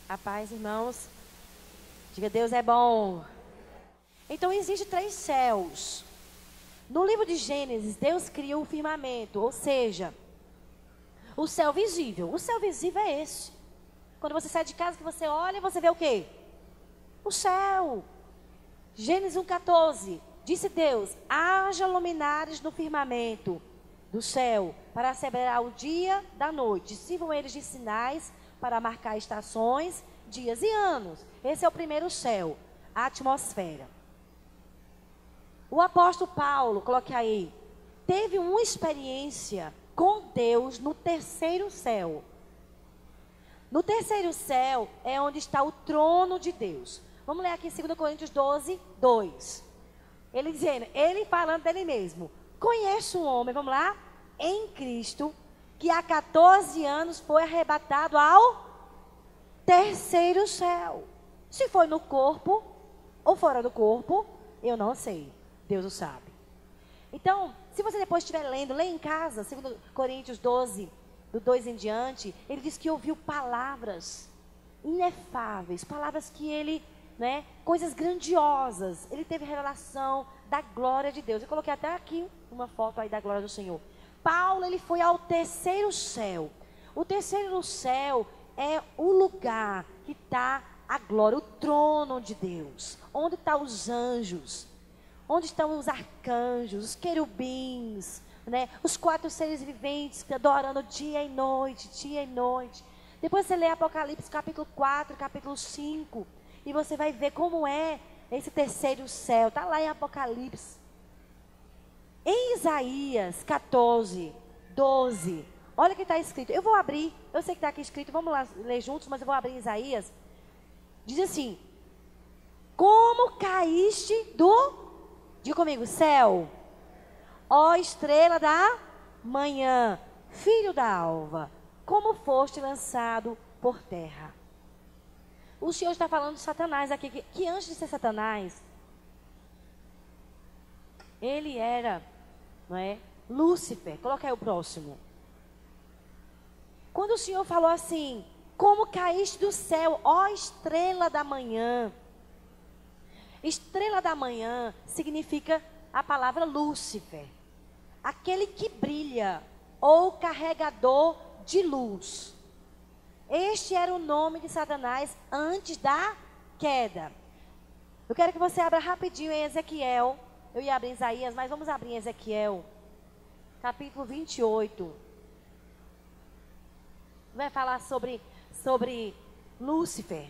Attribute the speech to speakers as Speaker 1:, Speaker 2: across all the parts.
Speaker 1: A paz, irmãos. Diga, Deus é bom. Então, existem 3 céus. No livro de Gênesis, Deus criou o firmamento, ou seja, o céu visível. O céu visível é esse. Quando você sai de casa, que você olha, você vê o quê? O céu. Gênesis 1,14. Disse Deus: haja luminares no firmamento do céu, para separar o dia da noite. Sirvam eles de sinais para marcar estações, dias e anos. Esse é o primeiro céu, a atmosfera. O apóstolo Paulo, coloque aí, teve uma experiência com Deus no 3º céu. No 3º céu é onde está o trono de Deus. Vamos ler aqui em 2 Coríntios 12, 2. Ele dizendo, ele falando dele mesmo. Conheço um homem, vamos lá, em Cristo, que há 14 anos foi arrebatado ao 3º céu. Se foi no corpo ou fora do corpo, eu não sei. Deus o sabe. Então, se você depois estiver lendo, lê em casa, 2 Coríntios 12, do 2 em diante, ele diz que ouviu palavras inefáveis, palavras que ele, coisas grandiosas. Ele teve revelação da glória de Deus. Eu coloquei até aqui uma foto aí da glória do Senhor. Paulo, ele foi ao 3º céu. O 3º céu é o lugar que está a glória, o trono de Deus. Onde estão os anjos? Onde estão os arcanjos, os querubins, os 4 seres viventes adorando dia e noite, dia e noite. Depois você lê Apocalipse capítulo 4, capítulo 5, e você vai ver como é esse 3º céu. Está lá em Apocalipse. Em Isaías 14, 12, olha o que está escrito. Eu vou abrir, eu sei que está aqui escrito, vamos lá ler juntos, mas eu vou abrir em Isaías. Diz assim: como caíste do... Diga comigo, céu, ó estrela da manhã, filho da alva, como foste lançado por terra. O Senhor está falando de Satanás aqui, que antes de ser Satanás, ele era, Lúcifer. Coloca aí o próximo. Quando o Senhor falou assim, como caíste do céu, ó estrela da manhã. Estrela da manhã significa a palavra Lúcifer, aquele que brilha ou carregador de luz. Este era o nome de Satanás antes da queda. Eu quero que você abra rapidinho em Ezequiel. Eu ia abrir em Isaías, mas vamos abrir em Ezequiel, capítulo 28. Vai falar sobre Lúcifer.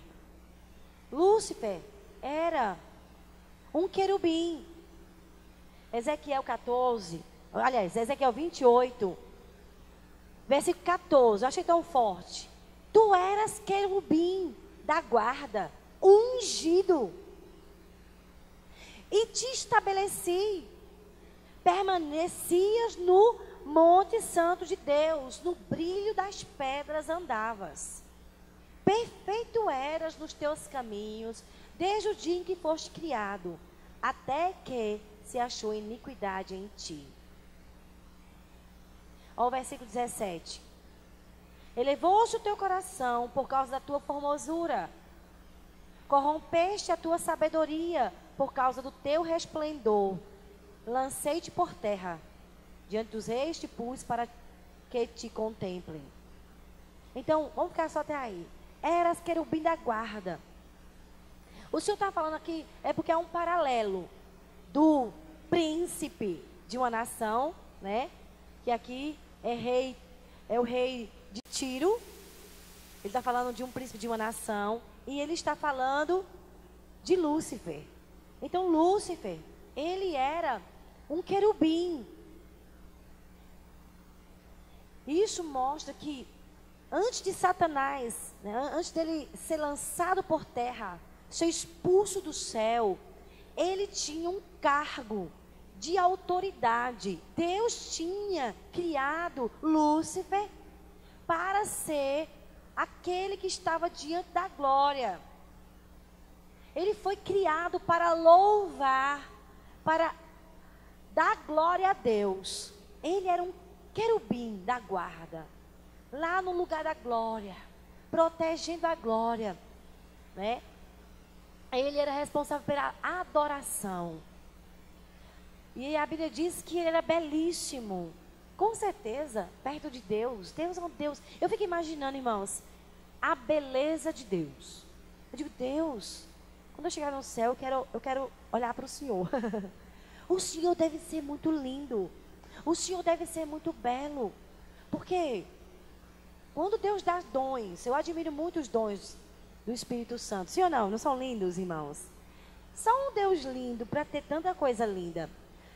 Speaker 1: Lúcifer era um querubim. Ezequiel 14, aliás, Ezequiel 28, versículo 14, eu achei tão forte. Tu eras querubim da guarda, ungido, e te estabeleci, permanecias no monte santo de Deus, no brilho das pedras andavas. Perfeito eras nos teus caminhos, desde o dia em que foste criado, até que se achou iniquidade em ti. Olha o versículo 17. Elevou-se o teu coração por causa da tua formosura. Corrompeste a tua sabedoria por causa do teu resplendor. Lancei-te por terra. Diante dos reis te pus para que te contemplem. Então, vamos ficar só até aí. Eras querubim da guarda. O Senhor está falando aqui, é porque é um paralelo do príncipe de uma nação, que aqui é o rei de Tiro. Ele está falando de um príncipe de uma nação, e ele está falando de Lúcifer. Então Lúcifer, ele era um querubim. Isso mostra que antes de Satanás, antes dele ser lançado por terra, ser expulso do céu, ele tinha um cargo de autoridade. Deus tinha criado Lúcifer para ser aquele que estava diante da glória. Ele foi criado para louvar, para dar glória a Deus. Ele era um querubim da guarda, lá no lugar da glória, protegendo a glória. né? Ele era responsável pela adoração. E a Bíblia diz que ele era belíssimo. Com certeza, perto de Deus. Deus é um Deus. Eu fico imaginando, irmãos, a beleza de Deus. Eu digo, Deus, quando eu chegar no céu, eu quero olhar para o Senhor. O Senhor deve ser muito lindo. O Senhor deve ser muito belo. Porque quando Deus dá dons, eu admiro muito os dons do Espírito Santo. Sim ou não? Não são lindos, irmãos? Só um Deus lindo para ter tanta coisa linda.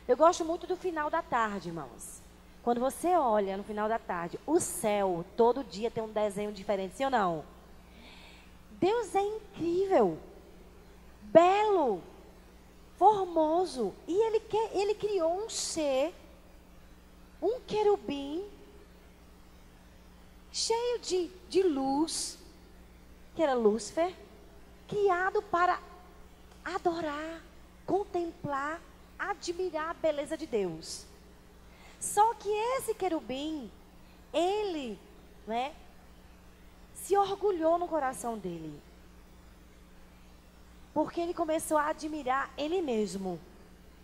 Speaker 1: Eu gosto muito do final da tarde, irmãos. Quando você olha no final da tarde, o céu, todo dia tem um desenho diferente, sim ou não? Deus é incrível, belo, formoso. E Ele criou um ser, um querubim, cheio de luz, que era Lúcifer, criado para adorar, contemplar, admirar a beleza de Deus. Só que esse querubim, ele, né, se orgulhou no coração dele. Porque ele começou a admirar ele mesmo.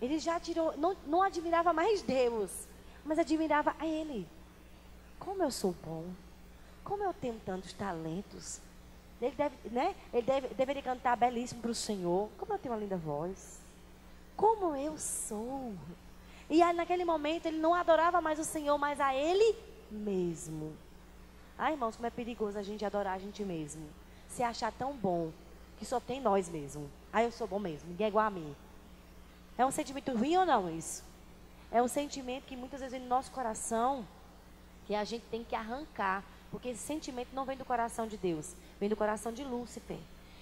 Speaker 1: Ele já tirou, não admirava mais Deus, mas admirava a ele. Como eu sou bom, como eu tenho tantos talentos. Deveria cantar belíssimo para o Senhor. Como eu tenho uma linda voz. Como eu sou. E aí, naquele momento, ele não adorava mais o Senhor, mas a ele mesmo. Ai, irmãos, como é perigoso a gente adorar a gente mesmo. Se achar tão bom, que só tem nós mesmo. Ai, eu sou bom mesmo, ninguém é igual a mim. É um sentimento ruim ou não isso? É um sentimento que muitas vezes vem no nosso coração, que a gente tem que arrancar. Porque esse sentimento não vem do coração de Deus, vem do coração de Lúcifer.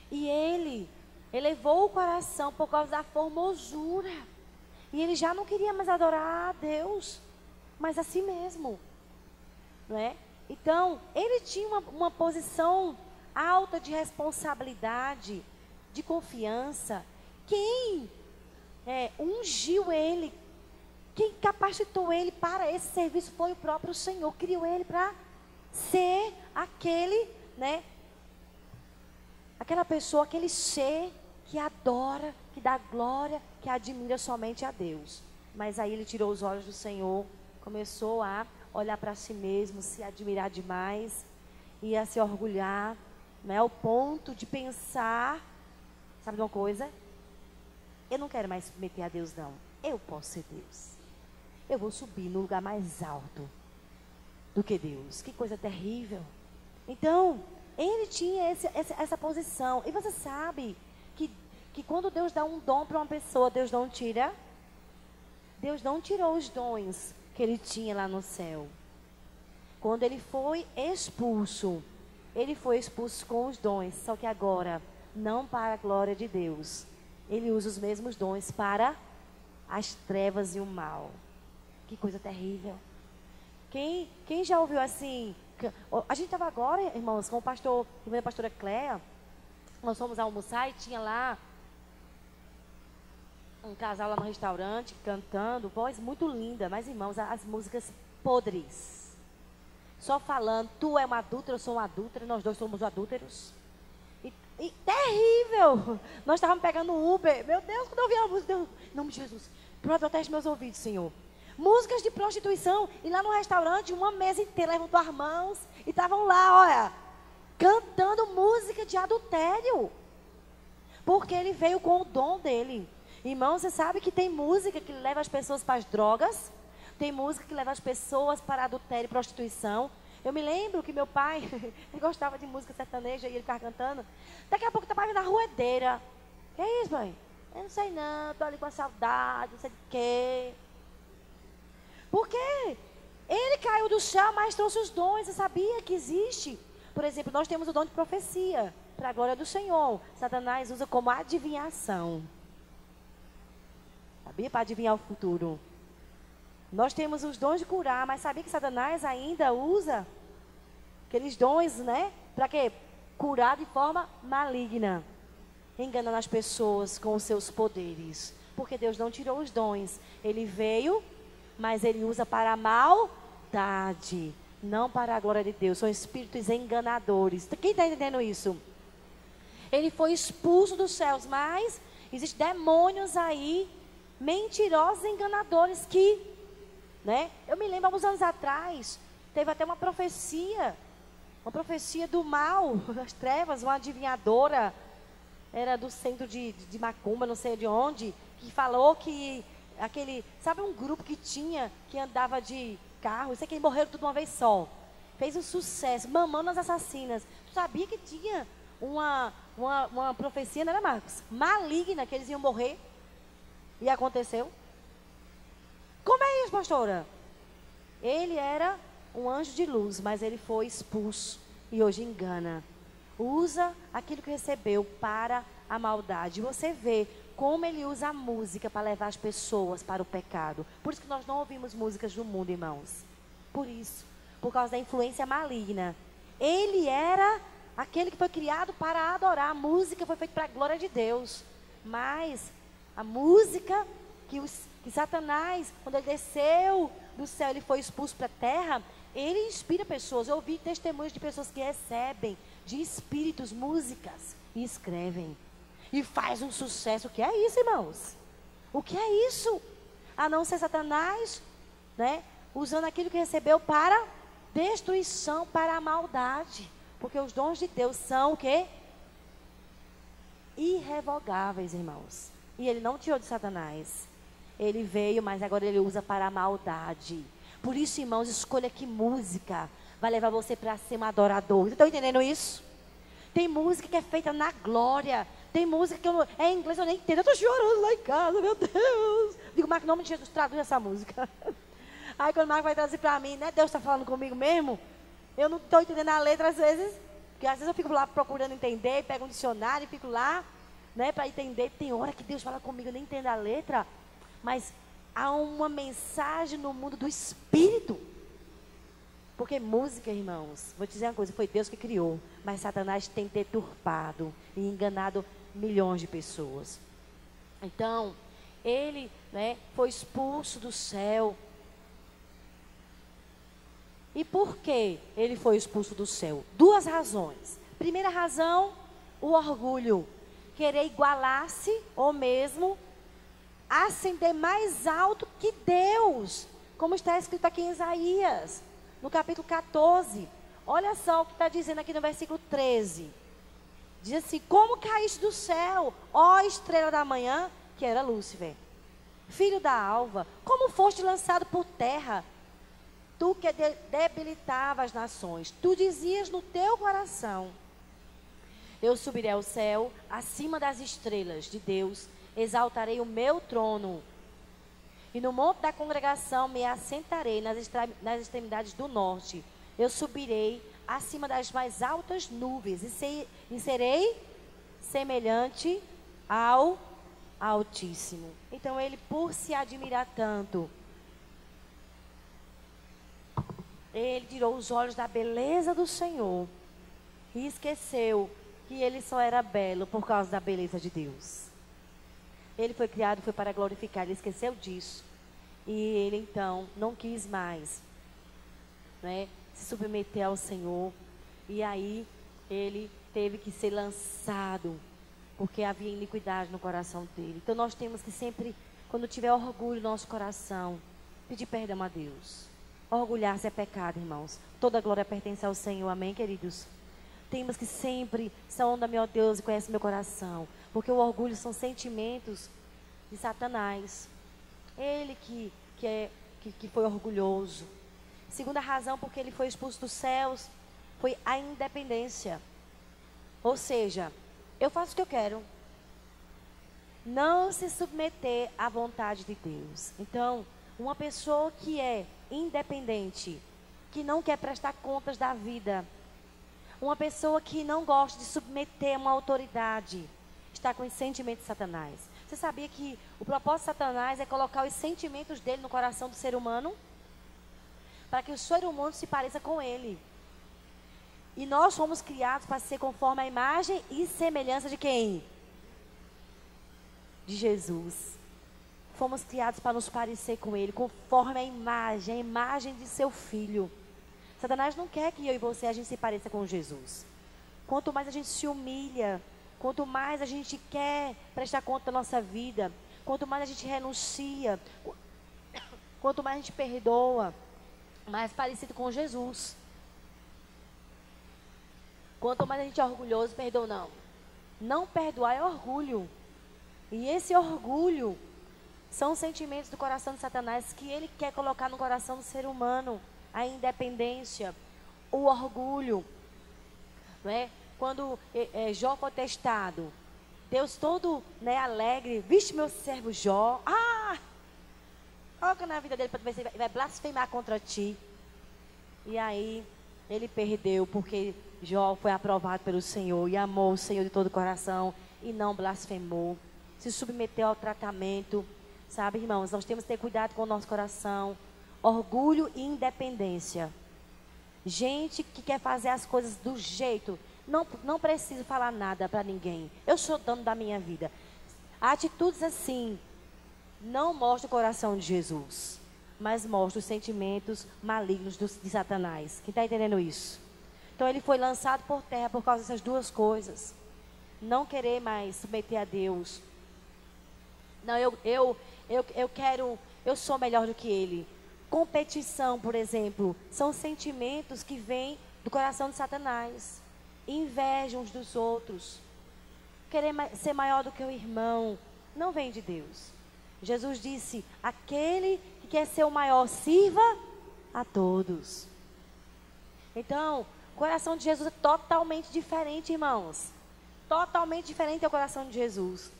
Speaker 1: E ele elevou o coração por causa da formosura. E ele já não queria mais adorar a Deus, mas a si mesmo. Não é? Então, ele tinha uma posição alta de responsabilidade, de confiança. Quem ungiu ele, quem capacitou ele para esse serviço foi o próprio Senhor. Criou ele para ser aquele, né? Aquela pessoa, aquele ser que adora, que dá glória, que admira somente a Deus. Mas aí ele tirou os olhos do Senhor, começou a olhar para si mesmo, se admirar demais, e a se orgulhar, né, ao ponto de pensar, sabe de uma coisa? Eu não quero mais submeter a Deus, não. Eu posso ser Deus. Eu vou subir no lugar mais alto do que Deus. Que coisa terrível. Então, ele tinha essa posição. E você sabe que quando Deus dá um dom para uma pessoa, Deus não tira. Deus não tirou os dons que ele tinha lá no céu. Quando ele foi expulso com os dons. Só que agora, não para a glória de Deus. Ele usa os mesmos dons para as trevas e o mal. Que coisa terrível. Quem já ouviu assim? A gente estava agora, irmãos, com o pastor, a pastora Cléa. Nós fomos almoçar e tinha lá um casal lá no restaurante cantando, voz muito linda, mas irmãos, as músicas podres. Só falando, tu é uma adúltera, eu sou uma adúltera, nós dois somos adúlteros. E terrível! Nós estávamos pegando um Uber. Meu Deus, quando eu vi a música, Deus, em nome de Jesus, protege meus ouvidos, Senhor. Músicas de prostituição. E lá no restaurante, uma mesa inteira levantou as mãos e estavam lá, olha, cantando música de adultério. Porque ele veio com o dom dele. Irmão, você sabe que tem música que leva as pessoas para as drogas. Tem música que leva as pessoas para adultério e prostituição. Eu me lembro que meu pai, ele gostava de música sertaneja e ele ficava cantando. Daqui a pouco estava na ruedeira. Que é isso, mãe? Eu não sei não, estou ali com a saudade, não sei de quê. Porque ele caiu do céu, mas trouxe os dons. Você sabia que existe? Por exemplo, nós temos o dom de profecia, para a glória do Senhor. Satanás usa como adivinhação. Sabia? Para adivinhar o futuro. Nós temos os dons de curar, mas sabia que Satanás ainda usa aqueles dons, né? Para quê? Curar de forma maligna. Enganando as pessoas com os seus poderes. Porque Deus não tirou os dons. Ele veio, mas ele usa para a maldade. Não para a glória de Deus. São espíritos enganadores. Quem está entendendo isso? Ele foi expulso dos céus, mas existem demônios aí, mentirosos e enganadores que, né? Eu me lembro, alguns anos atrás, teve até uma profecia do mal, das trevas, uma adivinhadora, era do centro de Macumba, não sei de onde, que falou que sabe um grupo que andava de carro, isso aqui morreram tudo uma vez só. Fez um sucesso, Mamonas Assassinas. Tu sabia que tinha uma profecia, não era, Marcos? Maligna, que eles iam morrer. E aconteceu. Como é isso, pastora? Ele era um anjo de luz, mas ele foi expulso. E hoje engana. Usa aquilo que recebeu para a maldade. Você vê como ele usa a música para levar as pessoas para o pecado. Por isso que nós não ouvimos músicas do mundo, irmãos. Por isso. Por causa da influência maligna. Ele era aquele que foi criado para adorar. A música foi feita para a glória de Deus. Mas a música que Satanás, quando ele desceu do céu, ele foi expulso para a terra, ele inspira pessoas. Eu ouvi testemunhos de pessoas que recebem de espíritos músicas e escrevem. E faz um sucesso. O que é isso, irmãos? O que é isso? A não ser Satanás, né? Usando aquilo que recebeu para destruição, para a maldade. Porque os dons de Deus são o quê? Irrevogáveis, irmãos. E ele não tirou de Satanás. Ele veio, mas agora ele usa para a maldade. Por isso, irmãos, escolha que música vai levar você para ser um adorador. Vocês estão entendendo isso? Tem música que é feita na glória. Tem música que é em inglês, eu nem entendo. Eu estou chorando lá em casa, meu Deus. Digo, Marco, em nome de Jesus, traduz essa música. Aí quando o Marco vai trazer para mim, né? Deus está falando comigo mesmo. Eu não estou entendendo a letra às vezes. Porque às vezes eu fico lá procurando entender, pego um dicionário e fico lá, né? Para entender. Tem hora que Deus fala comigo, eu nem entendo a letra. Mas há uma mensagem no mundo do Espírito. Porque música, irmãos, vou te dizer uma coisa, foi Deus que criou. Mas Satanás tem deturpado e enganado milhões de pessoas. Então, ele, né, foi expulso do céu. E por que ele foi expulso do céu? Duas razões. Primeira razão, o orgulho. Querer igualar-se ou mesmo ascender mais alto que Deus. Como está escrito aqui em Isaías, no capítulo 14. Olha só o que está dizendo aqui no versículo 13. Diz assim: como caíste do céu, ó estrela da manhã, que era Lúcifer, filho da alva, como foste lançado por terra, tu que debilitava as nações. Tu dizias no teu coração: eu subirei ao céu, acima das estrelas de Deus, exaltarei o meu trono. E no monte da congregação me assentarei nas extremidades do norte. Eu subirei acima das mais altas nuvens e serei semelhante ao Altíssimo. Então ele, por se admirar tanto, ele tirou os olhos da beleza do Senhor e esqueceu que ele só era belo por causa da beleza de Deus. Ele foi criado, foi para glorificar, ele esqueceu disso. E ele então não quis mais, né, se submeter ao Senhor. E aí ele teve que ser lançado, porque havia iniquidade no coração dele. Então nós temos que sempre, quando tiver orgulho no nosso coração, pedir perdão a Deus. Orgulhar-se é pecado, irmãos. Toda glória pertence ao Senhor, amém, queridos? Temos que sempre, sonda, meu Deus, e conhece meu coração. Porque o orgulho são sentimentos de Satanás. Ele que foi orgulhoso. Segunda razão porque ele foi expulso dos céus foi a independência. Ou seja, eu faço o que eu quero. Não se submeter à vontade de Deus. Então, uma pessoa que é independente, que não quer prestar contas da vida, uma pessoa que não gosta de submeter a uma autoridade, está com os sentimentos de Satanás. Você sabia que o propósito de Satanás é colocar os sentimentos dele no coração do ser humano? Para que o ser humano se pareça com ele. E nós fomos criados para ser conforme a imagem e semelhança de quem? De Jesus. Fomos criados para nos parecer com ele, conforme a imagem de seu filho. Satanás não quer que eu e você a gente se pareça com Jesus. Quanto mais a gente se humilha, quanto mais a gente quer prestar conta da nossa vida, quanto mais a gente renuncia, quanto mais a gente perdoa, mais parecido com Jesus. Quanto mais a gente é orgulhoso, perdoa não. Não perdoar é orgulho. E esse orgulho são sentimentos do coração de Satanás que ele quer colocar no coração do ser humano. A independência, o orgulho. Não é? Quando Jó foi testado, Deus todo, né, alegre, vixe meu servo Jó, coloca na vida dele para ver se ele vai blasfemar contra ti. E aí ele perdeu, porque Jó foi aprovado pelo Senhor e amou o Senhor de todo o coração e não blasfemou, se submeteu ao tratamento. Sabe, irmãos, nós temos que ter cuidado com o nosso coração. Orgulho e independência. Gente que quer fazer as coisas do jeito, não preciso falar nada para ninguém. Eu sou dono da minha vida. Atitudes assim não mostram o coração de Jesus, mas mostram os sentimentos malignos de Satanás. Quem está entendendo isso? Então ele foi lançado por terra por causa dessas duas coisas. Não querer mais submeter a Deus. Não, eu quero, eu sou melhor do que ele. Competição, por exemplo, são sentimentos que vêm do coração de Satanás. Inveja uns dos outros. Querer ser maior do que o irmão, não vem de Deus. Jesus disse, aquele que quer ser o maior, sirva a todos. Então, o coração de Jesus é totalmente diferente, irmãos. Totalmente diferente é o coração de Jesus.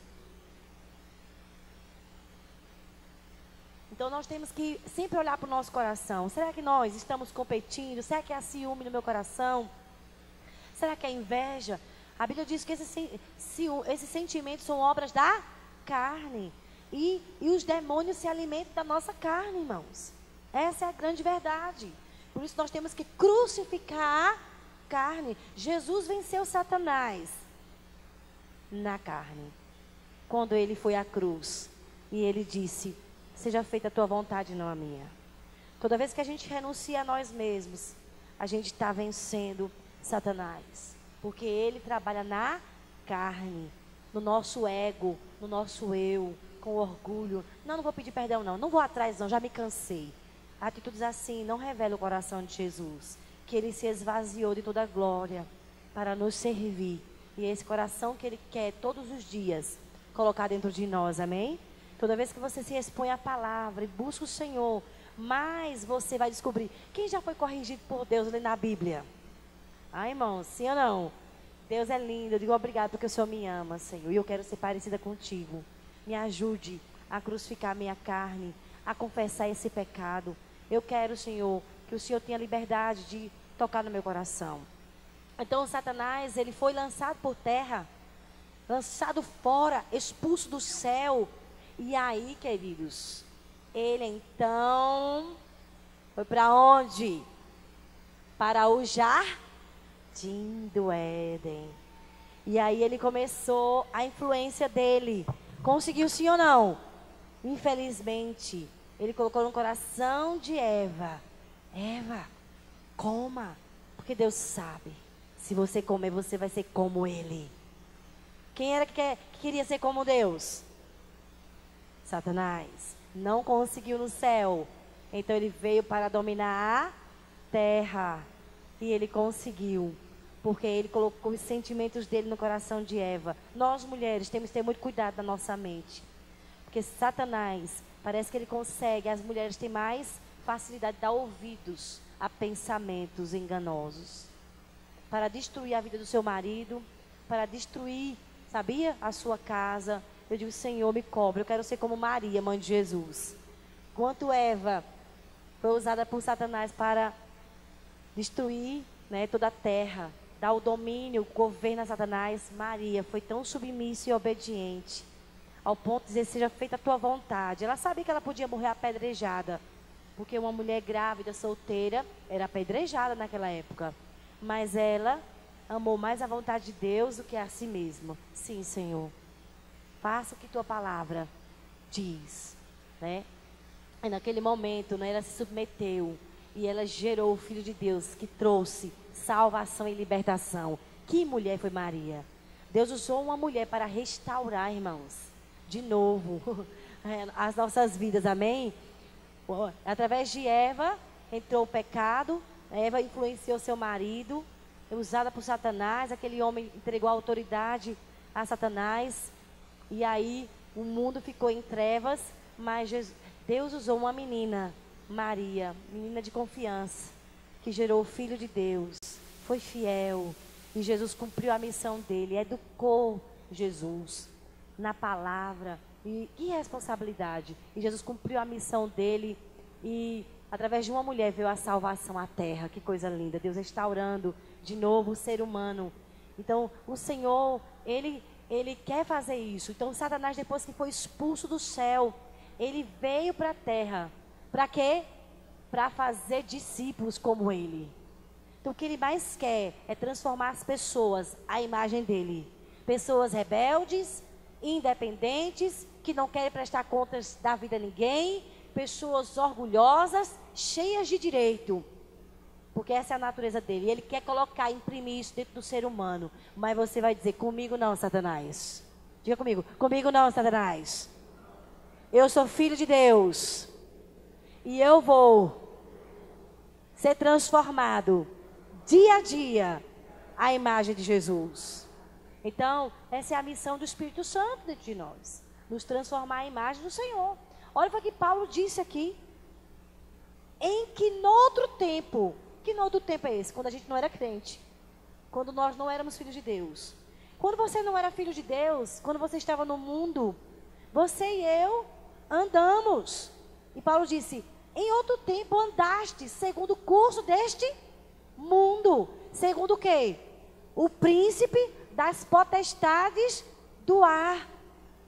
Speaker 1: Então nós temos que sempre olhar para o nosso coração. Será que nós estamos competindo? Será que há ciúme no meu coração? Será que é inveja? A Bíblia diz que esses sentimentos são obras da carne. E os demônios se alimentam da nossa carne, irmãos. Essa é a grande verdade. Por isso nós temos que crucificar a carne. Jesus venceu Satanás na carne. Quando ele foi à cruz. E ele disse, seja feita a tua vontade, não a minha. Toda vez que a gente renuncia a nós mesmos, a gente está vencendo Satanás. Porque ele trabalha na carne, no nosso ego, no nosso eu, com orgulho. Não vou pedir perdão não, não vou atrás não, já me cansei. Atitudes assim não revelam o coração de Jesus. Que ele se esvaziou de toda a glória para nos servir. E esse coração que ele quer todos os dias colocar dentro de nós, amém? Toda vez que você se expõe à palavra e busca o Senhor, mais você vai descobrir. Quem já foi corrigido por Deus lendo a Bíblia? Irmãos, sim ou não? Deus é lindo, eu digo obrigado porque o Senhor me ama, Senhor. E eu quero ser parecida contigo. Me ajude a crucificar a minha carne, a confessar esse pecado. Eu quero, Senhor, que o Senhor tenha liberdade de tocar no meu coração. Então Satanás, ele foi lançado por terra, lançado fora, expulso do céu. E aí, queridos, ele então foi para onde? Para o jardim do Éden. E aí ele começou a influência dele. Conseguiu sim ou não? Infelizmente, ele colocou no coração de Eva. Eva, coma, porque Deus sabe. Se você comer, você vai ser como ele. Quem era que queria ser como Deus? Satanás. Não conseguiu no céu. Então ele veio para dominar a terra. E ele conseguiu. Porque ele colocou os sentimentos dele no coração de Eva. Nós mulheres temos que ter muito cuidado na nossa mente. Porque Satanás, parece que ele consegue. As mulheres têm mais facilidade de dar ouvidos a pensamentos enganosos. Para destruir a vida do seu marido. Para destruir, sabia? A sua casa. Eu digo, Senhor, me cobre. Eu quero ser como Maria, mãe de Jesus. Enquanto Eva foi usada por Satanás para destruir, né, toda a terra, dar o domínio, o governo a Satanás, Maria foi tão submissa e obediente, ao ponto de dizer, seja feita a tua vontade. Ela sabia que ela podia morrer apedrejada, porque uma mulher grávida, solteira, era apedrejada naquela época. Mas ela amou mais a vontade de Deus do que a si mesma. Sim, Senhor. Faça o que tua palavra diz, né? E naquele momento, né, ela se submeteu e ela gerou o Filho de Deus que trouxe salvação e libertação. Que mulher foi Maria? Deus usou uma mulher para restaurar, irmãos, de novo, as nossas vidas, amém? Através de Eva, entrou o pecado, Eva influenciou seu marido, usada por Satanás, aquele homem entregou a autoridade a Satanás, e aí o mundo ficou em trevas, mas Deus usou uma menina, Maria, menina de confiança, que gerou o Filho de Deus, foi fiel, e Jesus cumpriu a missão dele, educou Jesus na palavra, e que responsabilidade, e Jesus cumpriu a missão dele, e através de uma mulher veio a salvação à terra, que coisa linda, Deus restaurando de novo o ser humano. Então o Senhor, Ele quer fazer isso. Então Satanás, depois que foi expulso do céu, ele veio para a terra, para quê? Para fazer discípulos como ele. Então o que ele mais quer é transformar as pessoas à imagem dele. Pessoas rebeldes, independentes, que não querem prestar contas da vida a ninguém, pessoas orgulhosas, cheias de direito, porque essa é a natureza dele. Ele quer colocar, imprimir isso dentro do ser humano, mas você vai dizer, comigo não, Satanás. Diga comigo não, Satanás. Eu sou filho de Deus, e eu vou ser transformado, dia a dia, à imagem de Jesus. Então, essa é a missão do Espírito Santo dentro de nós, nos transformar à imagem do Senhor. Olha o que Paulo disse aqui. Em que noutro tempo é esse? Quando a gente não era crente. Quando nós não éramos filhos de Deus. Quando você não era filho de Deus, quando você estava no mundo, você e eu andamos. E Paulo disse, em outro tempo andaste segundo o curso deste mundo. Segundo o quê? O príncipe das potestades do ar,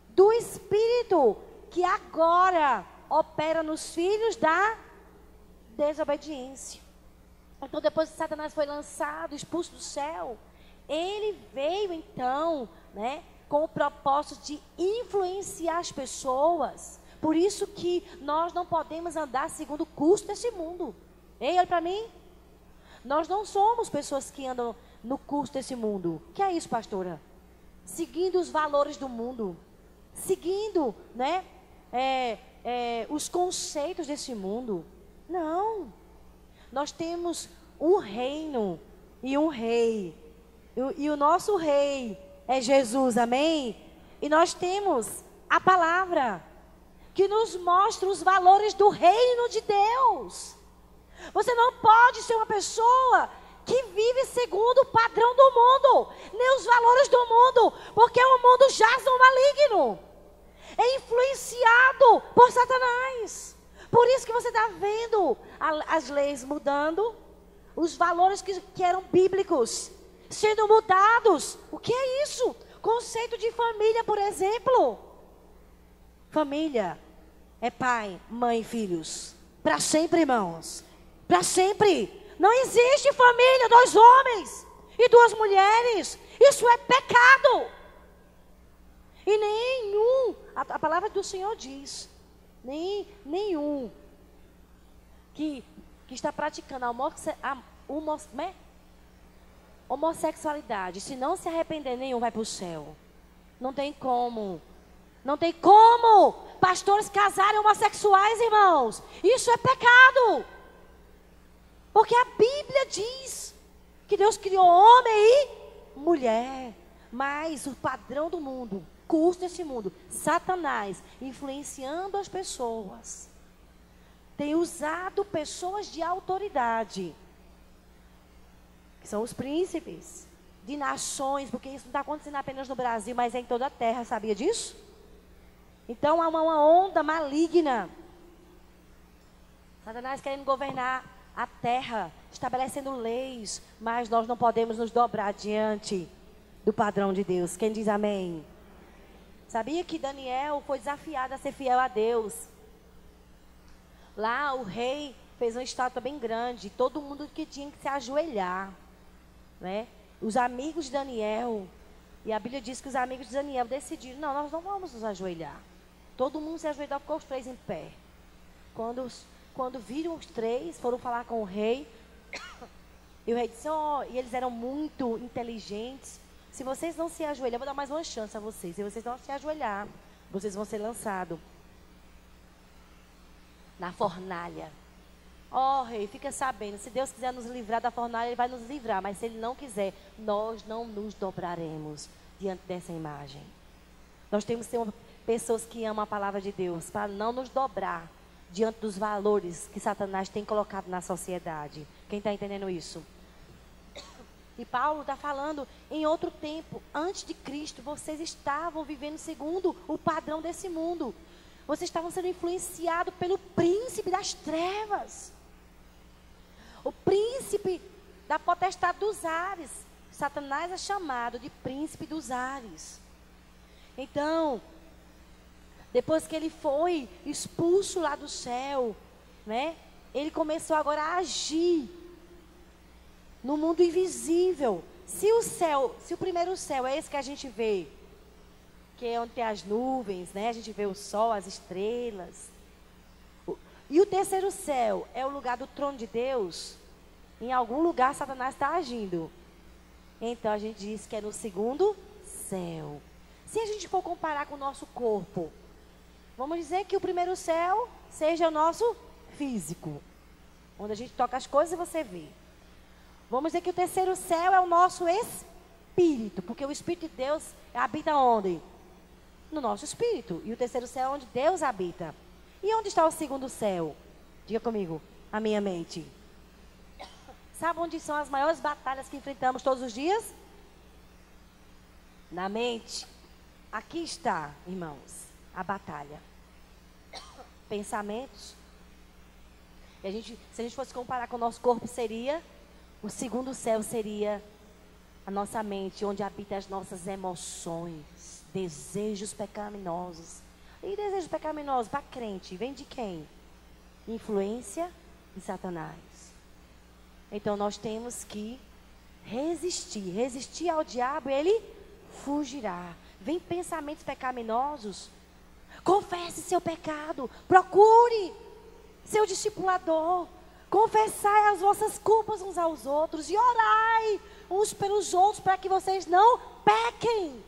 Speaker 1: do espírito, que agora opera nos filhos da desobediência. Então, depois que Satanás foi lançado, expulso do céu, ele veio então, com o propósito de influenciar as pessoas. Por isso que nós não podemos andar segundo o curso desse mundo. Ei, olha para mim. Nós não somos pessoas que andam no curso desse mundo. O que é isso, pastora? Seguindo os valores do mundo, seguindo, os conceitos desse mundo. Não. Nós temos um reino e um rei. E o nosso rei é Jesus, amém? E nós temos a palavra que nos mostra os valores do reino de Deus. Você não pode ser uma pessoa que vive segundo o padrão do mundo, nem os valores do mundo, porque o mundo jaz no maligno, é influenciado por Satanás. Por isso que você está vendo as leis mudando, os valores que eram bíblicos sendo mudados. O que é isso? Conceito de família, por exemplo. Família é pai, mãe e filhos. Para sempre, irmãos. Para sempre. Não existe família, 2 homens e 2 mulheres. Isso é pecado. E nenhum, a palavra do Senhor diz, nenhum que está praticando a homossexualidade, se não se arrepender, nenhum vai para o céu. Não tem como. Não tem como pastores casarem homossexuais, irmãos. Isso é pecado. Porque a Bíblia diz que Deus criou homem e mulher. Mas o padrão do mundo, curso desse mundo, Satanás, influenciando as pessoas, tem usado pessoas de autoridade, que são os príncipes de nações, porque isso não está acontecendo apenas no Brasil, mas é em toda a terra, sabia disso? Então há uma onda maligna. Satanás querendo governar a terra, estabelecendo leis, mas nós não podemos nos dobrar diante do padrão de Deus. Quem diz amém? Sabia que Daniel foi desafiado a ser fiel a Deus? Lá o rei fez uma estátua bem grande, todo mundo que tinha que se ajoelhar, Os amigos de Daniel, e a Bíblia diz que os amigos de Daniel decidiram, não, nós não vamos nos ajoelhar. Todo mundo se ajoelhou, ficou os 3 em pé. Quando viram os 3, foram falar com o rei. E o rei disse, e eles eram muito inteligentes. Se vocês não se ajoelhar, eu vou dar mais uma chance a vocês. Se vocês não se ajoelhar, vocês vão ser lançados na fornalha. Ó, rei, fica sabendo, se Deus quiser nos livrar da fornalha, Ele vai nos livrar. Mas se Ele não quiser, nós não nos dobraremos diante dessa imagem. Nós temos que ser pessoas que amam a palavra de Deus, para não nos dobrar diante dos valores que Satanás tem colocado na sociedade. Quem está entendendo isso? E Paulo está falando em outro tempo, antes de Cristo, vocês estavam vivendo segundo o padrão desse mundo. Vocês estavam sendo influenciados pelo príncipe das trevas. O príncipe da potestade dos ares. Satanás é chamado de príncipe dos ares. Então, depois que ele foi expulso lá do céu, né? Ele começou agora a agir no mundo invisível. Se o primeiro céu é esse que a gente vê, que é onde tem as nuvens, né? A gente vê o sol, as estrelas. E o terceiro céu é o lugar do trono de Deus. Em algum lugar Satanás está agindo. Então a gente diz que é no segundo céu. Se a gente for comparar com o nosso corpo, vamos dizer que o primeiro céu seja o nosso físico, onde a gente toca as coisas e você vê. Vamos dizer que o terceiro céu é o nosso espírito, porque o Espírito de Deus habita onde? No nosso espírito. E o terceiro céu é onde Deus habita. E onde está o segundo céu? Diga comigo, a minha mente. Sabe onde são as maiores batalhas que enfrentamos todos os dias? Na mente. Aqui está, irmãos, a batalha. Pensamentos. E se a gente fosse comparar com o nosso corpo, seria... O segundo céu seria a nossa mente, onde habitam as nossas emoções, desejos pecaminosos. E desejos pecaminosos para crente, vem de quem? Influência de Satanás. Então nós temos que resistir ao diabo, ele fugirá. Vem pensamentos pecaminosos, confesse seu pecado, procure seu discipulador. Confessai as vossas culpas uns aos outros e orai uns pelos outros para que vocês não pequem.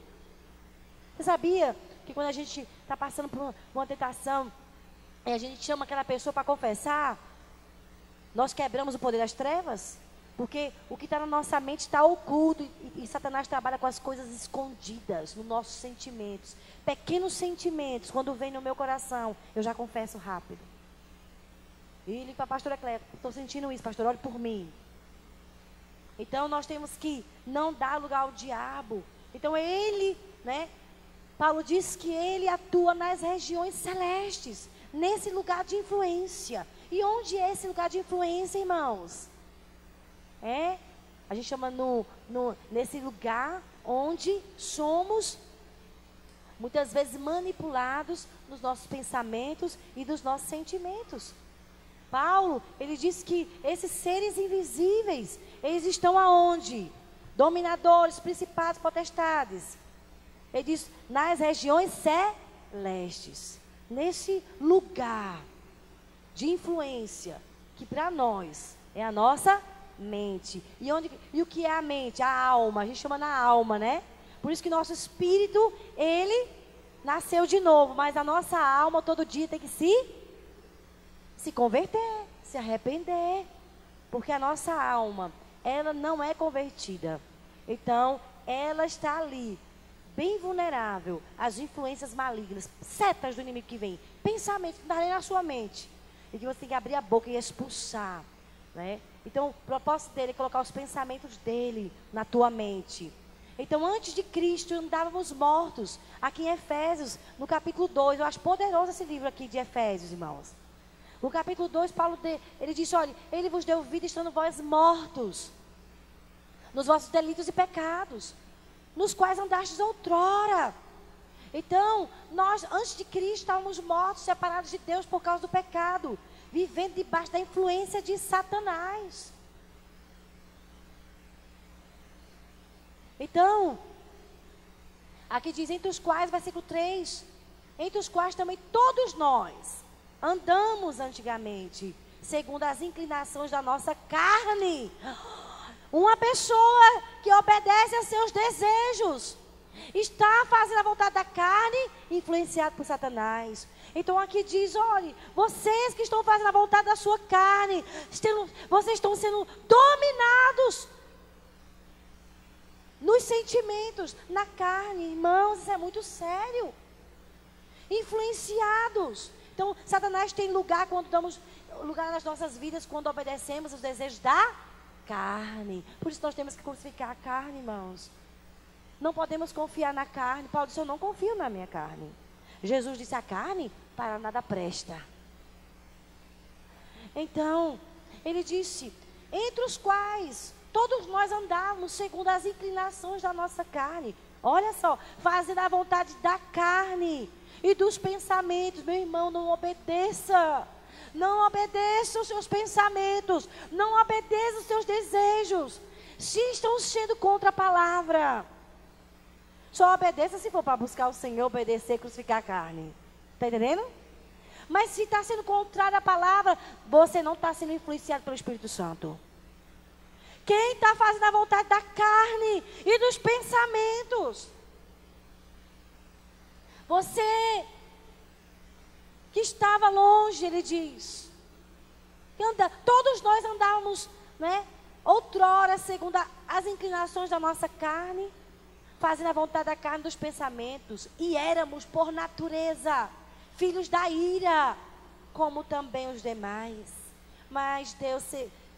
Speaker 1: Você sabia que quando a gente está passando por uma tentação e a gente chama aquela pessoa para confessar, nós quebramos o poder das trevas? Porque o que está na nossa mente está oculto e Satanás trabalha com as coisas escondidas nos nossos sentimentos. Pequenos sentimentos, quando vem no meu coração, eu já confesso rápido. E liga para a pastora Cléia, estou sentindo isso, pastor, olhe por mim. Então nós temos que não dar lugar ao diabo. Então ele, né? Paulo diz que ele atua nas regiões celestes, nesse lugar de influência. E onde é esse lugar de influência, irmãos? A gente chama nesse lugar onde somos muitas vezes manipulados nos nossos pensamentos e dos nossos sentimentos. Paulo, ele diz que esses seres invisíveis, eles estão aonde? Dominadores, principados, potestades. Ele diz, nas regiões celestes. Nesse lugar de influência, que para nós é a nossa mente. E o que é a mente? A alma, a gente chama na alma, né? Por isso que nosso espírito, ele nasceu de novo, mas a nossa alma todo dia tem que se converter, se arrepender, porque a nossa alma, ela não é convertida. Então, ela está ali, bem vulnerável às influências malignas, setas do inimigo que vem, pensamentos que não está nem na sua mente, e que você tem que abrir a boca e expulsar, né? Então, o propósito dele é colocar os pensamentos dele na tua mente. Então, antes de Cristo, andávamos mortos. Aqui em Efésios, no capítulo 2, eu acho poderoso esse livro aqui de Efésios, irmãos. No capítulo 2, Paulo, ele diz, olha, ele vos deu vida estando vós mortos, nos vossos delitos e pecados, nos quais andastes outrora. Então, nós, antes de Cristo, estávamos mortos, separados de Deus por causa do pecado, vivendo debaixo da influência de Satanás. Então, aqui diz, entre os quais, versículo 3, entre os quais também todos nós andamos antigamente, segundo as inclinações da nossa carne. Uma pessoa que obedece a seus desejos está fazendo a vontade da carne, influenciado por Satanás. Então aqui diz, olhe, vocês que estão fazendo a vontade da sua carne, vocês estão sendo dominados nos sentimentos, na carne. Irmãos, isso é muito sério. Influenciados. Então, Satanás tem lugar quando damos lugar nas nossas vidas, quando obedecemos os desejos da carne. Por isso nós temos que crucificar a carne, irmãos. Não podemos confiar na carne. Paulo disse, eu não confio na minha carne. Jesus disse, a carne para nada presta. Então, ele disse, entre os quais todos nós andávamos segundo as inclinações da nossa carne. Olha só, fazendo a vontade da carne e dos pensamentos. Meu irmão, não obedeça. Não obedeça os seus pensamentos. Não obedeça os seus desejos. Se estão sendo contra a palavra. Só obedeça se for para buscar o Senhor, obedecer, crucificar a carne. Está entendendo? Mas se está sendo contrário à palavra, você não está sendo influenciado pelo Espírito Santo. Quem está fazendo a vontade da carne e dos pensamentos? Você que estava longe, ele diz. Todos nós andávamos, né, outrora, segundo as inclinações da nossa carne, fazendo a vontade da carne e dos pensamentos. E éramos, por natureza, filhos da ira, como também os demais. Mas Deus,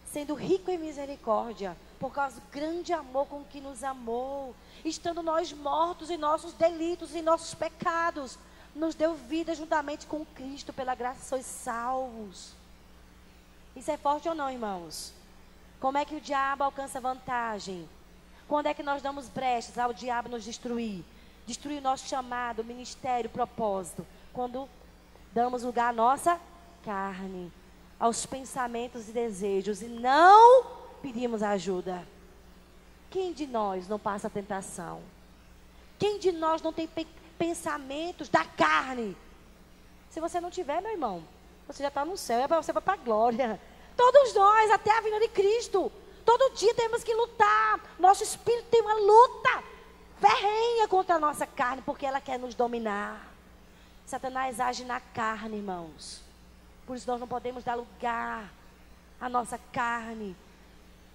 Speaker 1: sendo rico em misericórdia, por causa do grande amor com que nos amou, estando nós mortos em nossos delitos, em nossos pecados, nos deu vida juntamente com Cristo. Pela graça sois salvos. Isso é forte ou não, irmãos? Como é que o diabo alcança vantagem? Quando é que nós damos brechas ao diabo nos destruir? Destruir o nosso chamado, ministério, propósito. Quando damos lugar à nossa carne, aos pensamentos e desejos, e não pedimos ajuda. Quem de nós não passa tentação? Quem de nós não tem pensamentos da carne? Se você não tiver, meu irmão, você já está no céu, você vai para a glória. Todos nós, até a vinda de Cristo, todo dia temos que lutar. Nosso espírito tem uma luta ferrenha contra a nossa carne, porque ela quer nos dominar. Satanás age na carne, irmãos. Por isso nós não podemos dar lugar à nossa carne.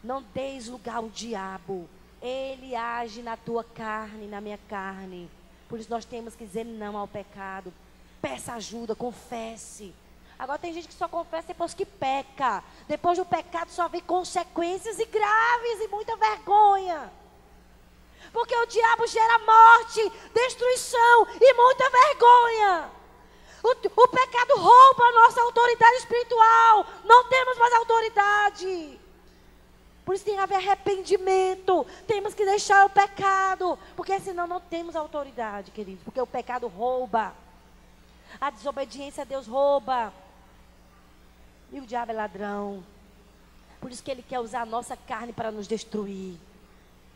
Speaker 1: Não deis lugar ao diabo. Ele age na tua carne, na minha carne. Por isso nós temos que dizer não ao pecado. Peça ajuda, confesse. Agora tem gente que só confessa depois que peca. Depois do pecado só vem consequências e graves e muita vergonha. Porque o gera morte, destruição e muita vergonha. O pecado rouba a nossa autoridade espiritual. Não temos mais autoridade. Por isso tem que haver arrependimento. Temos que deixar o pecado. Porque senão não temos autoridade, queridos. Porque o pecado rouba. A desobediência a Deus rouba. E o diabo é ladrão. Por isso que ele quer usar a nossa carne para nos destruir.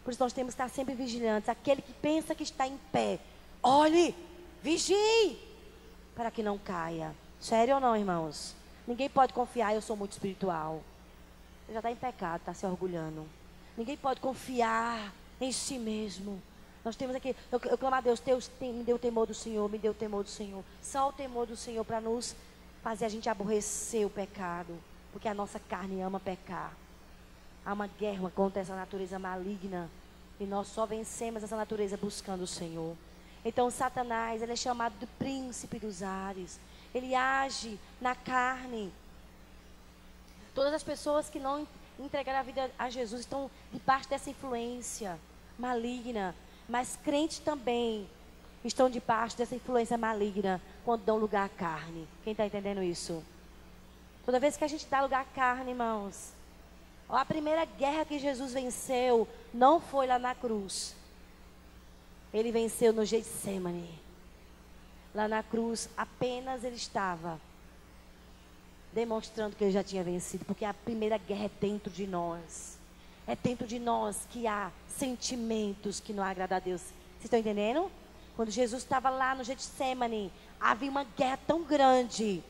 Speaker 1: Por isso nós temos que estar sempre vigilantes. Aquele que pensa que está em pé, olhe, vigie, para que não caia. Sério ou não, irmãos? Ninguém pode confiar, eu sou muito espiritual. Você já está em pecado, está se orgulhando. Ninguém pode confiar em si mesmo. Nós temos aqui, eu clamo a Deus, me deu o temor do Senhor, me deu o temor do Senhor. Só o temor do Senhor para nos fazer a gente aborrecer o pecado. Porque a nossa carne ama pecar. Há uma guerra contra essa natureza maligna. E nós só vencemos essa natureza buscando o Senhor. Então Satanás, ele é chamado de príncipe dos ares. Ele age na carne. Todas as pessoas que não entregaram a vida a Jesus estão debaixo dessa influência maligna. Mas crentes também estão debaixo dessa influência maligna quando dão lugar à carne. Quem está entendendo isso? Toda vez que a gente dá lugar à carne, irmãos, a primeira guerra que Jesus venceu não foi lá na cruz. Ele venceu no Getsemane. Lá na cruz apenas ele estava demonstrando que ele já tinha vencido. Porque a primeira guerra é dentro de nós. É dentro de nós que há sentimentos que não agradam a Deus. Vocês estão entendendo? Quando Jesus estava lá no Getsemane, havia uma guerra tão grande,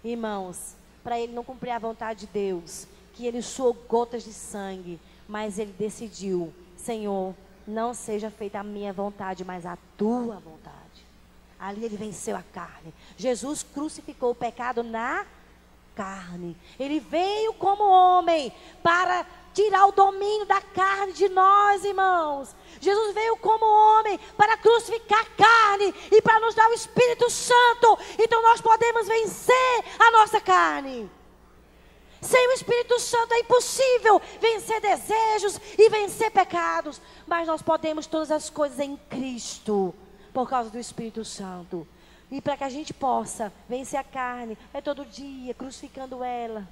Speaker 1: irmãos, para ele não cumprir a vontade de Deus, que ele suou gotas de sangue. Mas ele decidiu: Senhor, não seja feita a minha vontade, mas a tua vontade. Ali ele venceu a carne. Jesus crucificou o pecado na carne. Ele veio como homem para tirar o domínio da carne de nós, irmãos. Jesus veio como homem para crucificar a carne e para nos dar o Espírito Santo. Então nós podemos vencer a nossa carne. Sem o Espírito Santo é impossível vencer desejos e vencer pecados. Mas nós podemos todas as coisas em Cristo, por causa do Espírito Santo. E para que a gente possa vencer a carne, é todo dia crucificando ela,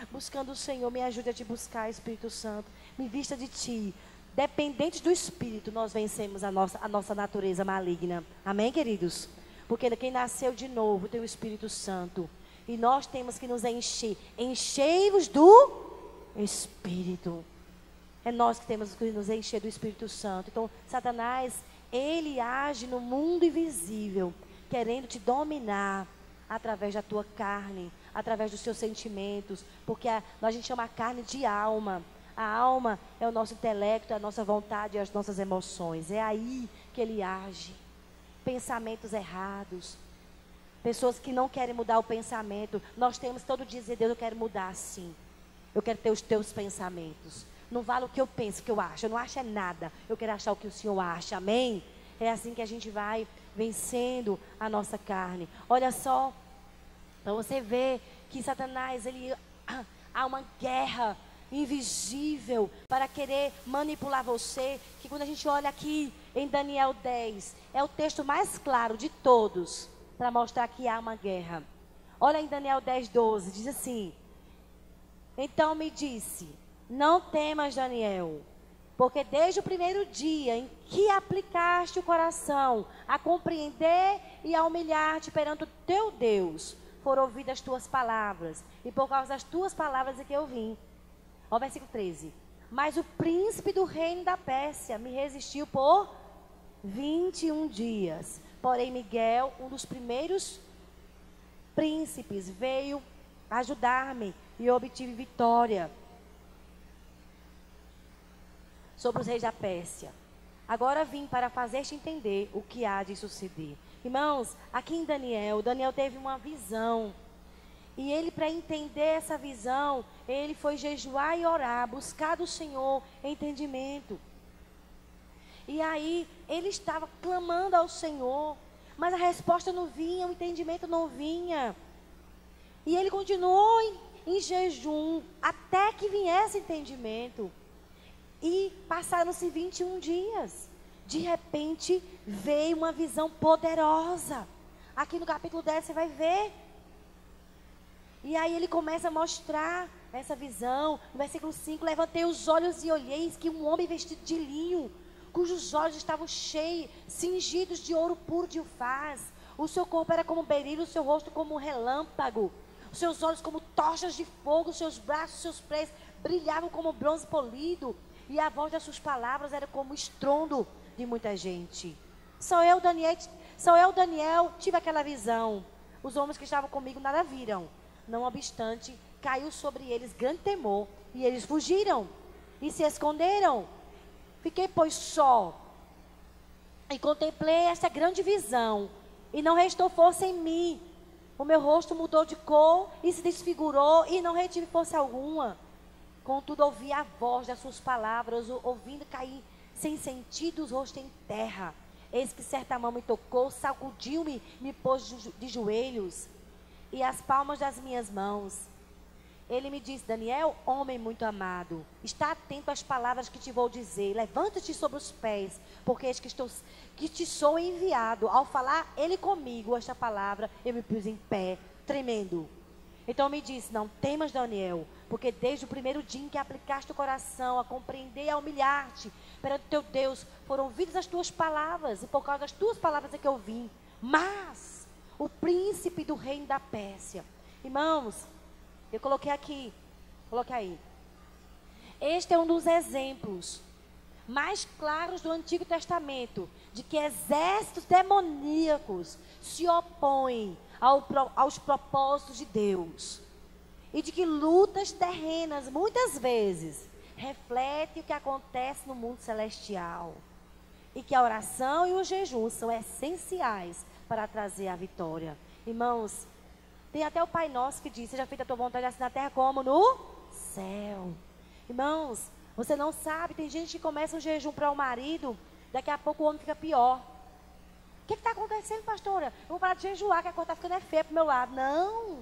Speaker 1: buscando o Senhor. Me ajude a te buscar, Espírito Santo. Me vista de ti. Dependente do Espírito, nós vencemos a nossa natureza maligna. Amém, queridos? Porque quem nasceu de novo tem o Espírito Santo. E nós temos que nos encher. Enchei-vos do Espírito. É nós que temos que nos encher do Espírito Santo. Então, Satanás, ele age no mundo invisível, querendo te dominar através da tua carne, através dos seus sentimentos. Porque a gente chama a carne de alma. A alma é o nosso intelecto, é a nossa vontade, é as nossas emoções. É aí que ele age. Pensamentos errados. Pessoas que não querem mudar o pensamento. Nós temos todo dia dizer: Deus, eu quero mudar assim. Eu quero ter os teus pensamentos. Não vale o que eu penso, o que eu acho. Eu não acho é nada. Eu quero achar o que o Senhor acha. Amém? É assim que a gente vai vencendo a nossa carne. Olha só. Então você vê que Satanás, há uma guerra invisível para querer manipular você. Que quando a gente olha aqui em Daniel 10, é o texto mais claro de todos, para mostrar que há uma guerra. Olha em Daniel 10, 12, diz assim: então me disse, não temas, Daniel, porque desde o primeiro dia em que aplicaste o coração a compreender e a humilhar-te perante o teu Deus, foram ouvidas as tuas palavras, e por causa das tuas palavras é que eu vim. Ó, versículo 13. Mas o príncipe do reino da Pérsia me resistiu por 21 dias. Porém, Miguel, um dos primeiros príncipes, veio ajudar-me e eu obtive vitória sobre os reis da Pérsia. Agora vim para fazer-te entender o que há de suceder. Irmãos, aqui em Daniel teve uma visão. E ele, para entender essa visão, ele foi jejuar e orar, buscar do Senhor entendimento. E aí, ele estava clamando ao Senhor, mas a resposta não vinha, o entendimento não vinha. E ele continuou em jejum, até que viesse entendimento. E passaram-se 21 dias. De repente, veio uma visão poderosa. Aqui no capítulo 10 você vai ver. E aí ele começa a mostrar essa visão. No versículo 5, levantei os olhos e olhei que um homem vestido de linho, cujos olhos estavam cheios, cingidos de ouro puro de ufaz. O seu corpo era como berilo, o seu rosto como um relâmpago. Os seus olhos como tochas de fogo, os seus braços, os seus pés brilhavam como bronze polido. E a voz das suas palavras era como estrondo de muita gente. Só eu, Daniel, tive aquela visão. Os homens que estavam comigo nada viram. Não obstante, caiu sobre eles grande temor, e eles fugiram e se esconderam. Fiquei, pois, só, e contemplei esta grande visão, e não restou força em mim. O meu rosto mudou de cor e se desfigurou, e não retive força alguma. Contudo, ouvi a voz das suas palavras, ouvindo cair sem sentido os rostos em terra. Eis que certa mão me tocou, sacudiu-me, me pôs de joelhos, e as palmas das minhas mãos. Ele me disse: Daniel, homem muito amado, está atento às palavras que te vou dizer. Levanta-te sobre os pés, porque eis que te sou enviado. Ao falar ele comigo esta palavra, eu me pus em pé, tremendo. Então me disse: não temas, Daniel, porque desde o primeiro dia em que aplicaste o coração a compreender e a humilhar-te perante teu Deus, foram ouvidas as tuas palavras, e por causa das tuas palavras é que eu vim. Mas o príncipe do reino da Pérsia, irmãos, eu coloquei aqui, coloquei aí. Este é um dos exemplos mais claros do Antigo Testamento de que exércitos demoníacos se opõem aos propósitos de Deus. E de que lutas terrenas, muitas vezes, reflete o que acontece no mundo celestial. E que a oração e o jejum são essenciais para trazer a vitória. Irmãos, tem até o Pai Nosso que diz: seja feita a tua vontade assim na terra como no céu. Irmãos, você não sabe, tem gente que começa um jejum para o marido, daqui a pouco o homem fica pior. O que está acontecendo, pastora? Eu vou parar de jejuar, que a coisa está ficando feia para o meu lado. Não,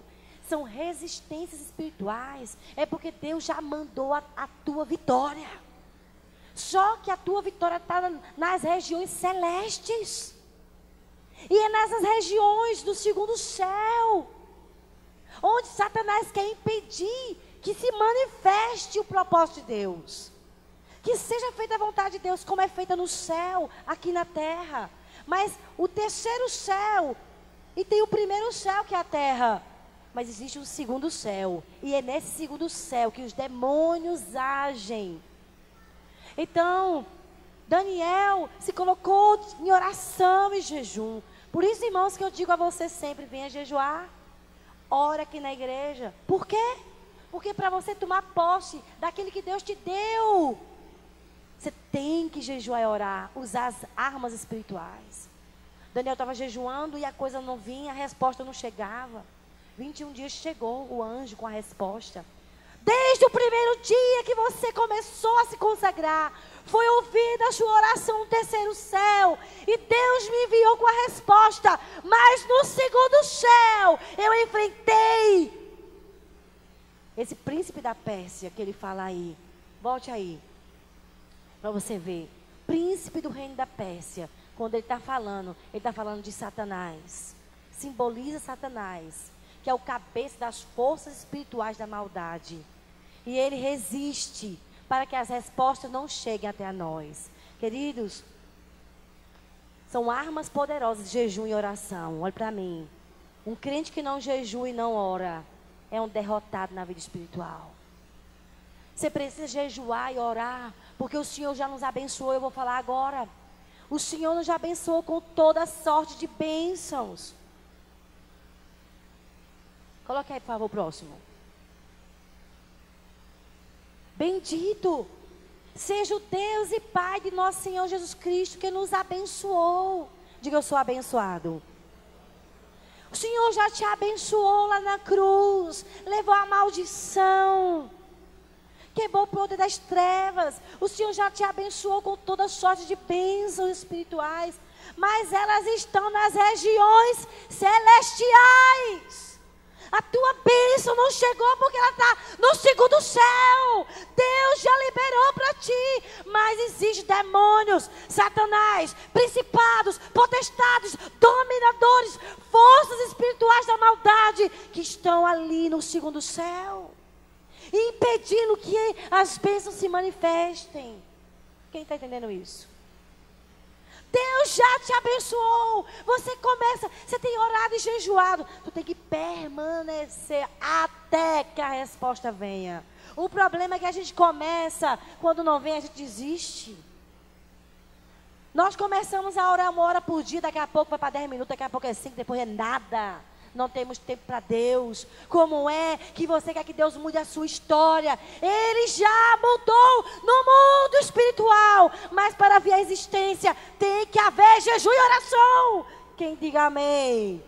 Speaker 1: são resistências espirituais. É porque Deus já mandou a tua vitória. Só que a tua vitória está nas regiões celestes. E é nessas regiões do segundo céu, onde Satanás quer impedir que se manifeste o propósito de Deus. Que seja feita a vontade de Deus, como é feita no céu, aqui na terra. Mas o terceiro céu, e tem o primeiro céu que é a terra, mas existe um segundo céu. E é nesse segundo céu que os demônios agem. Então, Daniel se colocou em oração e jejum. Por isso, irmãos, que eu digo a você sempre: venha jejuar, ora aqui na igreja. Por quê? Porque para você tomar posse daquele que Deus te deu, você tem que jejuar e orar, usar as armas espirituais. Daniel estava jejuando e a coisa não vinha, a resposta não chegava. 21 dias chegou o anjo com a resposta. Desde o primeiro dia que você começou a se consagrar, foi ouvida a sua oração no terceiro céu, e Deus me enviou com a resposta. Mas no segundo céu, eu enfrentei esse príncipe da Pérsia que ele fala aí. Volte aí, para você ver. Príncipe do reino da Pérsia. Quando ele está falando de Satanás. Simboliza Satanás, que é o cabeça das forças espirituais da maldade. E ele resiste para que as respostas não cheguem até a nós. Queridos, são armas poderosas de jejum e oração. Olha para mim. Um crente que não jejua e não ora é um derrotado na vida espiritual. Você precisa jejuar e orar, porque o Senhor já nos abençoou. Eu vou falar agora. O Senhor nos abençoou com toda sorte de bênçãos. Coloque aí, por favor, o próximo. Bendito seja o Deus e Pai de nosso Senhor Jesus Cristo, que nos abençoou. Diga: eu sou abençoado. O Senhor já te abençoou lá na cruz, levou a maldição, quebrou o poder das trevas. O Senhor já te abençoou com toda sorte de bênçãos espirituais, mas elas estão nas regiões celestiais. A tua bênção não chegou porque ela está no segundo céu. Deus já liberou para ti. Mas existem demônios, Satanás, principados, potestades, dominadores, forças espirituais da maldade que estão ali no segundo céu, impedindo que as bênçãos se manifestem. Quem está entendendo isso? Deus já te abençoou. Você tem orado e jejuado. Tu tem que permanecer até que a resposta venha. O problema é que a gente começa, quando não vem, a gente desiste. Nós começamos a orar 1 hora por dia, daqui a pouco vai para 10 minutos, daqui a pouco é 5, depois é nada. Não temos tempo para Deus. Como é que você quer que Deus mude a sua história? Ele já mudou no mundo espiritual. Mas para vir a existência, tem que haver jejum e oração. Quem diga amém?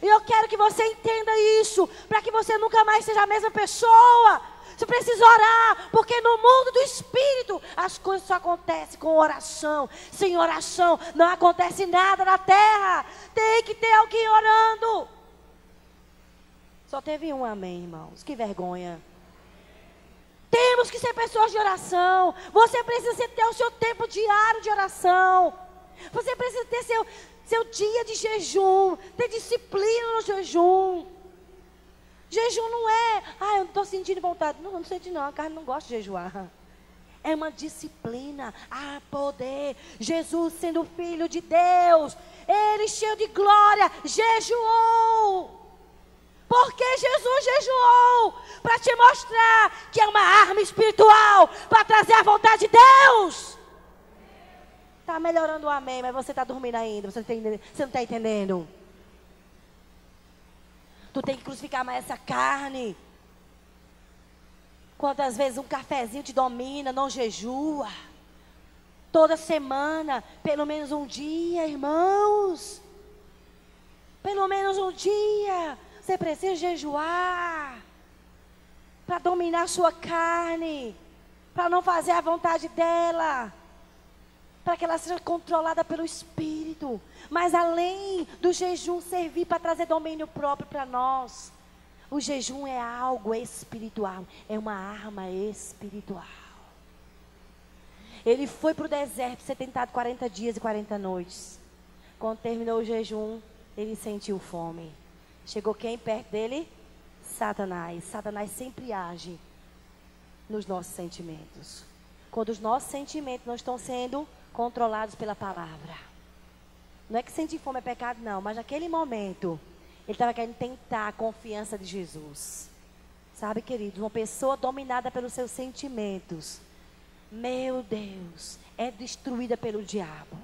Speaker 1: E eu quero que você entenda isso, para que você nunca mais seja a mesma pessoa. Você precisa orar, porque no mundo do Espírito as coisas só acontecem com oração. Sem oração não acontece nada na terra. Tem que ter alguém orando. Só teve um amém, irmãos. Que vergonha. Temos que ser pessoas de oração. Você precisa ter o seu tempo diário de oração. Você precisa ter seu dia de jejum. Ter disciplina no jejum. Jejum não é, eu não estou sentindo vontade. Não sente não, a carne não gosta de jejuar. É uma disciplina, poder. Jesus sendo filho de Deus, ele cheio de glória, jejuou. Porque Jesus jejuou? Para te mostrar que é uma arma espiritual, para trazer a vontade de Deus. Está melhorando o amém, mas você está dormindo ainda, você não está entendendo. Tu tem que crucificar mais essa carne. Quantas vezes um cafezinho te domina, não jejua? Toda semana, pelo menos um dia, irmãos. Pelo menos um dia. Você precisa jejuar. Para dominar a sua carne. Para não fazer a vontade dela. Para que ela seja controlada pelo Espírito. Mas além do jejum servir para trazer domínio próprio para nós. O jejum é algo espiritual. É uma arma espiritual. Ele foi para o deserto ser tentado 40 dias e 40 noites. Quando terminou o jejum, ele sentiu fome. Chegou quem perto dele? Satanás. Satanás sempre age nos nossos sentimentos. Quando os nossos sentimentos não estão sendo controlados pela palavra. Não é que sentir fome é pecado, não. Mas naquele momento, ele estava querendo tentar a confiança de Jesus. Sabe, queridos, uma pessoa dominada pelos seus sentimentos, meu Deus, é destruída pelo diabo.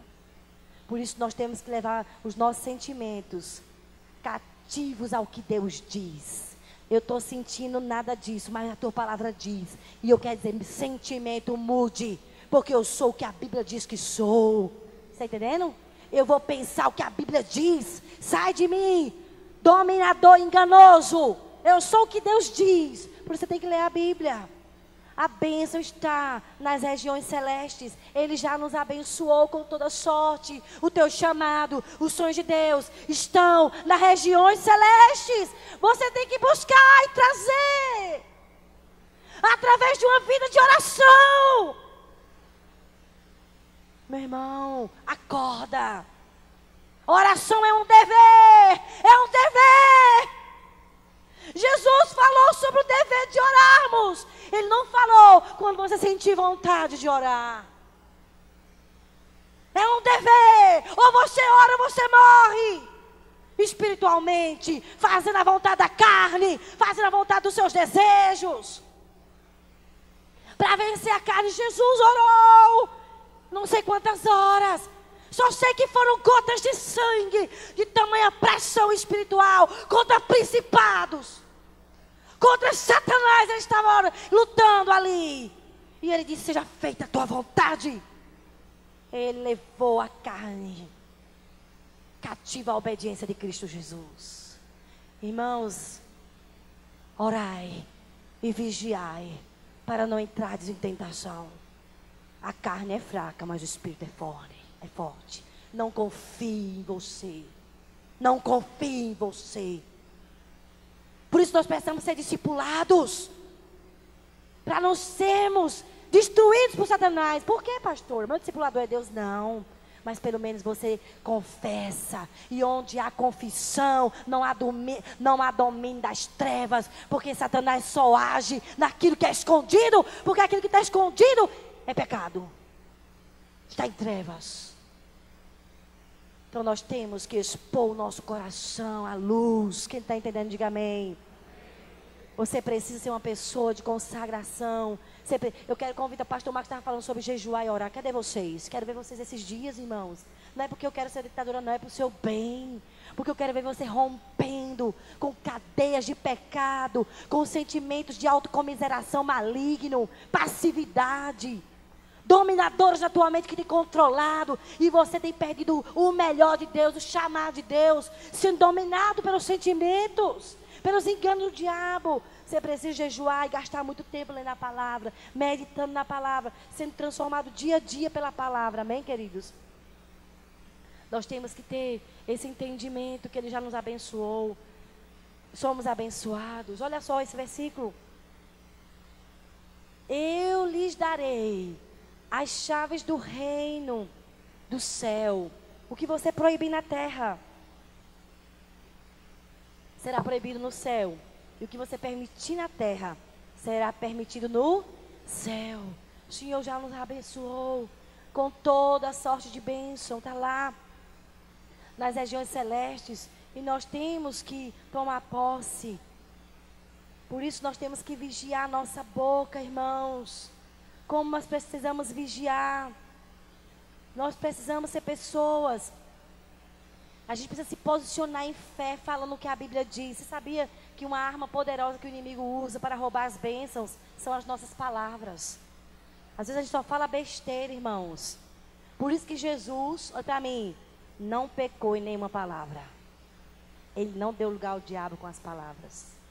Speaker 1: Por isso nós temos que levar os nossos sentimentos cativos ao que Deus diz. Eu estou sentindo nada disso, mas a tua palavra diz. E eu quero dizer, sentimento mude, porque eu sou o que a Bíblia diz que sou. Está entendendo? Eu vou pensar o que a Bíblia diz. Sai de mim, dominador enganoso. Eu sou o que Deus diz. Por isso você tem que ler a Bíblia. A bênção está nas regiões celestes. Ele já nos abençoou com toda sorte. O teu chamado, os sonhos de Deus estão nas regiões celestes. Você tem que buscar e trazer. Através de uma vida de oração. Meu irmão, acorda. Oração é um dever. É um dever. Jesus falou sobre o dever de orarmos. Ele não falou quando você sentir vontade de orar. É um dever. Ou você ora ou você morre. Espiritualmente, fazendo a vontade da carne, fazendo a vontade dos seus desejos. Para vencer a carne, Jesus orou. Não sei quantas horas. Só sei que foram gotas de sangue, de tamanha pressão espiritual, contra principados, contra Satanás. Ele estava lutando ali. E ele disse, seja feita a tua vontade. Ele levou a carne cativa à obediência de Cristo Jesus. Irmãos, orai e vigiai, para não entrardes em tentação. A carne é fraca, mas o espírito é forte. Não confie em você. Não confie em você. Por isso nós precisamos ser discipulados. Para não sermos destruídos por Satanás. Por quê, pastor? Meu discipulador é Deus? Não. Mas pelo menos você confessa. E onde há confissão, não há domínio das trevas. Porque Satanás só age naquilo que é escondido. Porque aquilo que está escondido é pecado. Está em trevas. Então nós temos que expor o nosso coração à luz. Quem está entendendo, diga amém. Você precisa ser uma pessoa de consagração. Eu quero convidar o pastor Marcos, estava falando sobre jejuar e orar. Cadê vocês? Quero ver vocês esses dias, irmãos. Não é porque eu quero ser ditadora, não, é para o seu bem. Porque eu quero ver você rompendo com cadeias de pecado, com sentimentos de autocomiseração maligno, passividade. Dominadores na tua mente que tem controlado. E você tem perdido o melhor de Deus, o chamado de Deus. Sendo dominado pelos sentimentos, pelos enganos do diabo. Você precisa jejuar e gastar muito tempo lendo a palavra, meditando na palavra, sendo transformado dia a dia pela palavra. Amém, queridos? Nós temos que ter esse entendimento que Ele já nos abençoou. Somos abençoados. Olha só esse versículo. Eu lhes darei as chaves do reino do céu. O que você proibir na terra será proibido no céu. E o que você permitir na terra será permitido no céu. O Senhor já nos abençoou com toda a sorte de bênção. Está lá nas regiões celestes. E nós temos que tomar posse. Por isso nós temos que vigiar a nossa boca, irmãos. Como nós precisamos vigiar. Nós precisamos ser pessoas. A gente precisa se posicionar em fé, falando o que a Bíblia diz. Você sabia que uma arma poderosa que o inimigo usa para roubar as bênçãos são as nossas palavras. Às vezes a gente só fala besteira, irmãos. Por isso que Jesus, olha para mim, não pecou em nenhuma palavra. Ele não deu lugar ao diabo com as palavras.